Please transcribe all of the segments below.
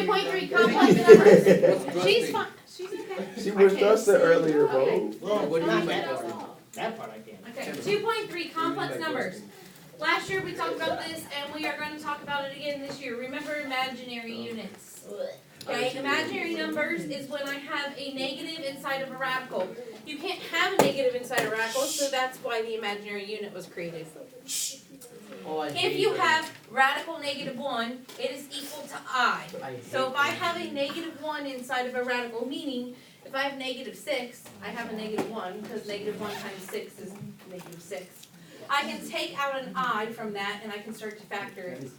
2.3 complex numbers. She's fine, she's okay. She wished us that earlier, Okay. bro. Well, what do you Not mean yet. by that part I can't. Okay, 2.3 complex numbers. Last year we talked about this and we are going to talk about it again this year. Remember imaginary units. Okay, imaginary numbers is when I have a negative inside of a radical. You can't have a negative inside a radical, so that's why the imaginary unit was created. Oh, I If hate you that. have radical -1, it is equal to I. So if I have a -1 inside of a radical, meaning if I have -6, I have a -1, because -1 times 6 is -6. I can take out an I from that and I can start to factor it,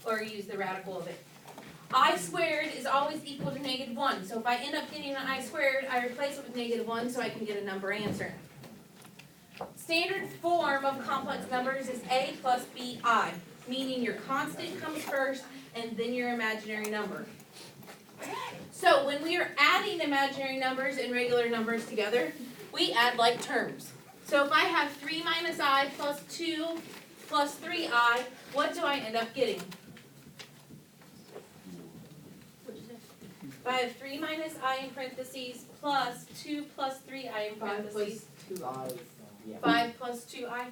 or use the radical of it. I squared is always equal to -1, so if I end up getting an I squared, I replace it with -1 so I can get a number answer. Standard form of complex numbers is A plus BI, meaning your constant comes first and then your imaginary number. So when we are adding imaginary numbers and regular numbers together, we add like terms. So if I have 3 minus I plus 2 plus 3I, what do I end up getting? If I have 3 minus I in parentheses plus 2 plus 3I in parentheses, 5 plus 2I?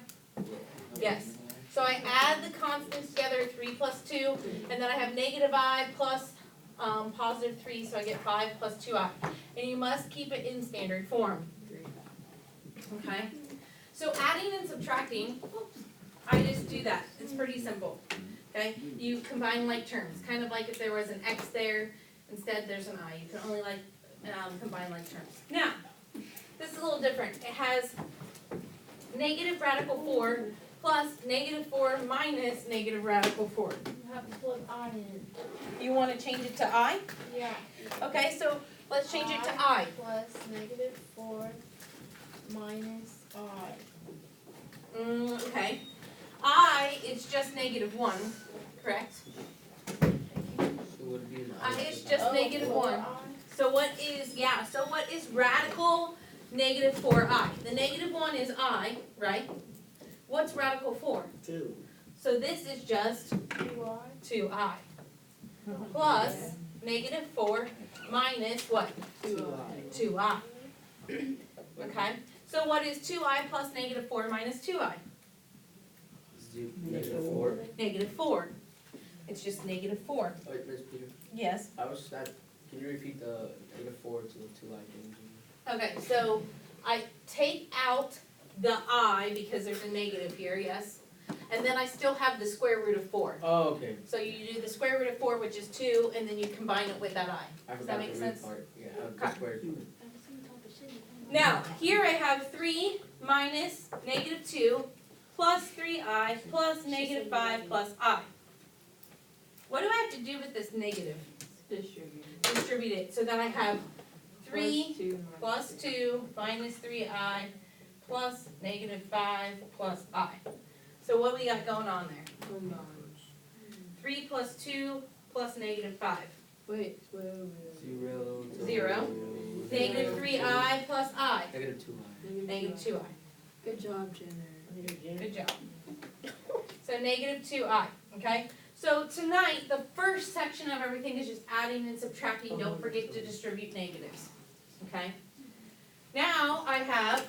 Yes. So I add the constants together, 3 plus 2, and then I have negative I plus positive 3, so I get 5 plus 2I. And you must keep it in standard form. Okay? So adding and subtracting, I just do that. It's pretty simple. Okay? You combine like terms. Kind of like if there was an X there, instead there's an I. You can only like combine like terms. Now, this is a little different. It has negative radical 4 plus negative 4 minus negative radical 4. You have to plug I in. You want to change it to I? Yeah. Okay, so let's change it to I. Plus -4 minus I. Okay. I is just -1, correct? So would it be an I is just -1. So what is radical -4I? The -1 is I, right? What's radical 4? 2. So this is just 2I. Plus -4 minus what? 2I. Okay? So what is 2I plus -4 minus 2I? -4. -4. It's just -4. Wait, Miss Peter. Yes. I was just can you repeat the -4 to the 2 I thing? Okay, so I take out the I because there's a negative here, yes? And then I still have the square root of 4. Oh, okay. So you do the square root of 4, which is 2, and then you combine it with that I. I Does that forgot make the sense? root part. Yeah, Okay. the square part. Now, here I have 3 minus -2 plus 3I plus -5 plus I. What do I have to do with this negative? Distribute it. So then I have 3 plus 2 minus 3I plus -5 plus I. So what we got going on there? 3 plus 2 plus -5. Wait. 0. 0. Negative 3I plus I. Negative 2I. Negative 2I. Good job, Jenner. Good job. So negative 2I, okay? So tonight, the first section of everything is just adding and subtracting. Don't forget to distribute negatives, okay? Now I have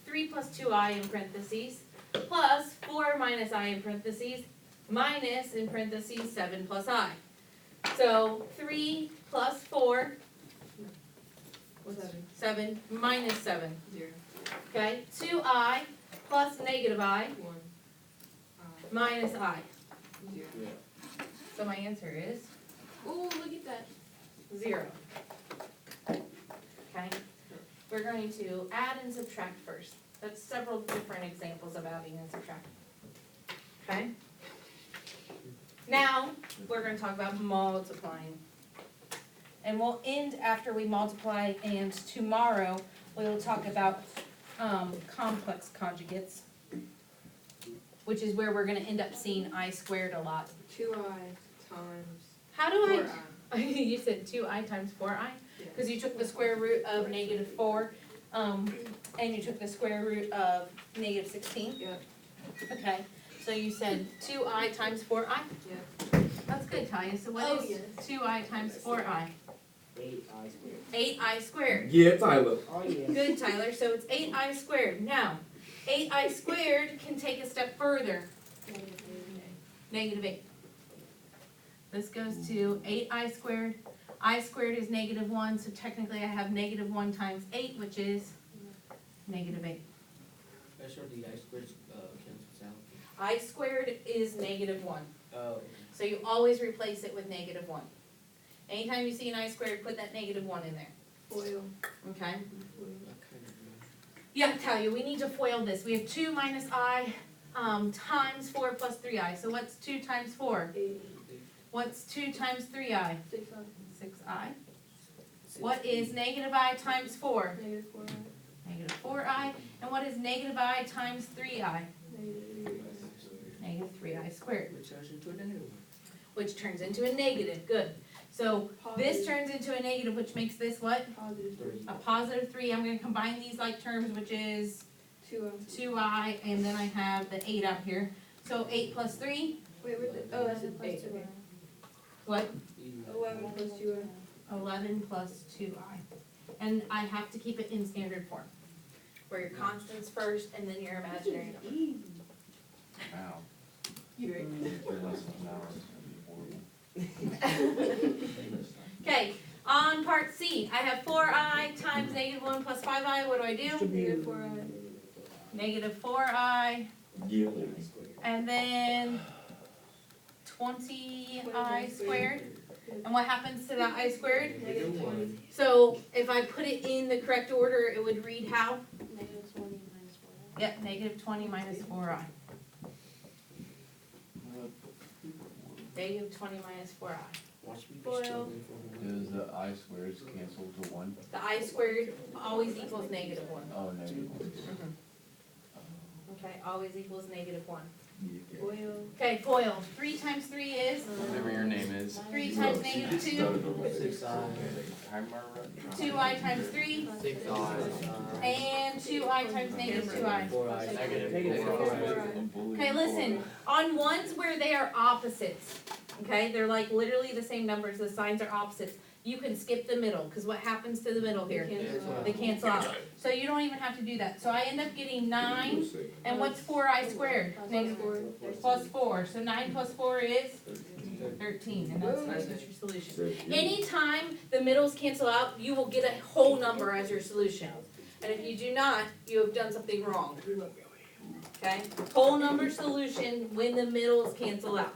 3 plus 2I in parentheses, plus 4 minus I in parentheses, minus in parentheses 7 plus I. So 3 plus 4, 7 minus 7. 0. Okay, 2I plus negative I minus I. 0. So my answer is Oh, look at that. 0. Okay, we're going to add and subtract first. That's several different examples of adding and subtracting. Okay? Now, we're going to talk about multiplying. And we'll end after we multiply, and tomorrow we will talk about complex conjugates, which is where we're going to end up seeing I squared a lot. 2I times How do 4I. You said 2I times 4I? Because you took the square root of -4, and you took the square root of -16? Yep. Okay, so you said 2I times 4I? Yep. That's good, Talia. So Oh, what is yes. 2i times 4i? 8i squared. 8i squared. Yeah, Tyler. Oh, yeah. Good, Tyler. So it's 8i squared. Now, 8i squared can take a step further. -8. This goes to 8i squared. I squared is -1, so technically I have -1 times 8, which is -8. I sure the I squared cancels out. I squared is -1. Oh. So you always replace it with -1. Anytime you see an I squared, put that -1 in there, Foil. okay? Foil. Yeah, Talia, we need to FOIL this. We have 2 minus I times 4 plus 3i. So what's 2 times 4? 8. What's 2 times 3i? 6 on. 6i. What is -I times 4? Negative 4i. -4i. And what is -I times 3i? Negative 3i squared, Which turns into a negative one. which turns into a negative. Good. So 3. this turns into a negative, which makes this what? Positive 3. A positive 3. I'm going to combine these like terms, which is 2 on. 2i, and then I have the 8 out here. So 8 plus 3, Wait, where's the, oh, that's an 8, okay. what? 11 plus 2i. 11 plus 2i. And I have to keep it in standard form, where your constants first and then your imaginary number. Wow. You ready? Your lesson now is gonna be horrible. Okay, on part C, I have 4i times -1 plus 5i. What do I do? Negative 4i. -4i, Yeah. and then 20i squared. And what happens to that I squared? Negative 20. So if I put it in the correct order, it would read how? Negative 20 minus 4i. Yep, -20 minus 4i. -20 minus 4i. Watch me be Foil. struggling for one. Does the I squares cancel to 1? The I squared always equals -1. Oh, negative 1. Okay, always equals -1. Foil. Okay, FOIL. 3 times 3 is? Whatever your name is. 3 times -2. 6i. 2i times 3. 6i. And 2i times -2i. 4i. Negative 4i. Okay, listen. On ones where they are opposites, okay, they're like literally the same numbers, the signs are opposites, you can skip the middle, because what happens to the middle here? They cancel out. So you don't even have to do that. So I end up getting 9, and what's 4i squared? Plus 4. So 9 plus 4 is 13, and that's your solution. Anytime the middles cancel out, you will get a whole number as your solution. And if you do not, you have done something wrong. Okay? Whole number solution when the middles cancel out.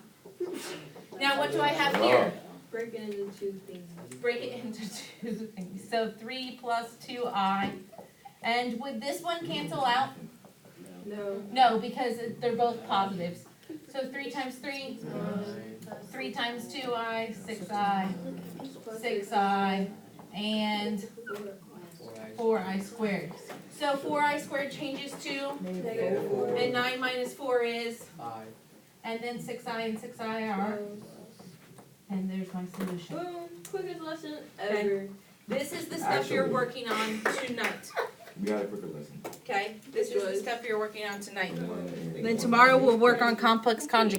Now what do I have here? Break it into 2 things. Break it into 2 things. So 3 plus 2i. And would this one cancel out? No. No, because they're both positives. So 3 times 3, 3 times 2i, 6i, 6i, and 4i squared. So 4i squared changes to, Negative 4. and 9 minus 4 is, I. and then 6i and 6i are, and there's my solution. Boom. Quickest lesson Okay. ever. This is the stuff you're working on tonight, We got a quicker lesson. okay? This is the stuff you're working on tonight. And Then tomorrow we'll work on complex conjugates.